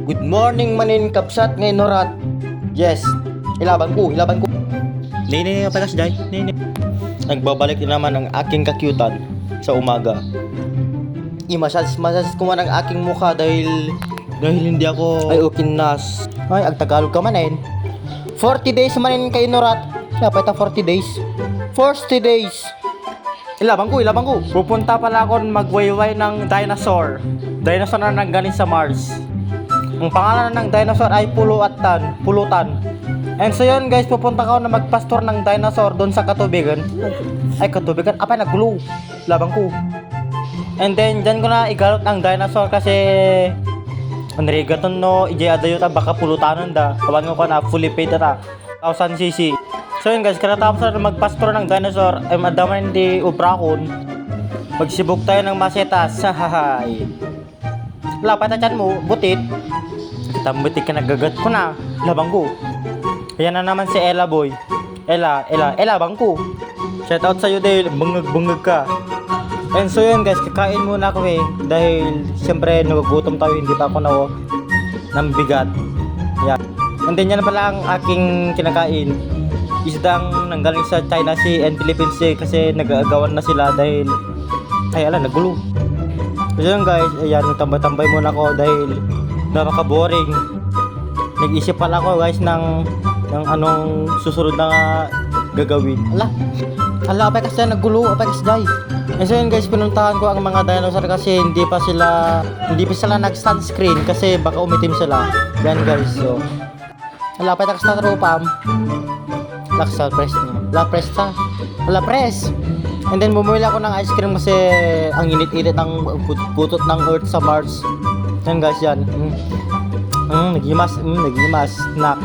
Good morning manin kapsat ngayon norat. Yes, ilaban ko. Nene, pagas day. Nene. Nagbabalik din naman ang aking kakyutan sa umaga. I-massage ko man ang aking mukha dahil hindi ako ay ukinas. Ay, ag Tagalog ka manin. 40 days manin kayo norat. Dapat 40 days. 40 days. Ilaban ko. Pupunta pala ako magwayway ng dinosaur. Dinosaur na nanggaling sa Mars. Ang pangalan ng dinosaur ay Pulutan. And so yun guys, pupunta ako na magpastor ng dinosaur doon sa katubigan. Katubigan? Apay, nagulo. Labang ko. And then, dyan ko na igalot ang dinosaur kasi Andrigaton no, ije adayot baka pulutanon da. Kawan ko na fully paid na 1000cc. So yun guys, karatapos na magpastor ng dinosaur, ay madaman hindi ubrakon. Magsibog tayo ng masetas. Hahahay. Lapay ta chan mo, butit. Kitang butit ka nagagat ko na. Labang ko. Ayan na naman si Ella boy. Ella, bangko. Shout out sa'yo dahil bungag ka. And so yun guys, kakain muna ako dahil siyempre nagugutom tayo, hindi pa ako ng bigat. Yan. And then yan pala ang aking kinakain. Isdang nanggaling sa China Sea and Philippines Sea kasi nag-aagawan na sila dahil nagulo. So yun guys, ayan, tambay-tambay muna ako dahil nakaka-boring. Nag-isip pala ako guys ng anong susunod na gagawin. Apay kasi nagulo, apay kasi day. And so yun guys, pinuntahan ko ang mga dinosaur kasi hindi pa sila nag-sunscreen kasi baka umitim sila. Yan guys, so apay ta kasi tropam. Laksa press niya. La press. And then bumili ako ng ice cream kasi ang init-init ng putot ng Earth sa Mars. Yan guys, yan. Nagimas. Snack.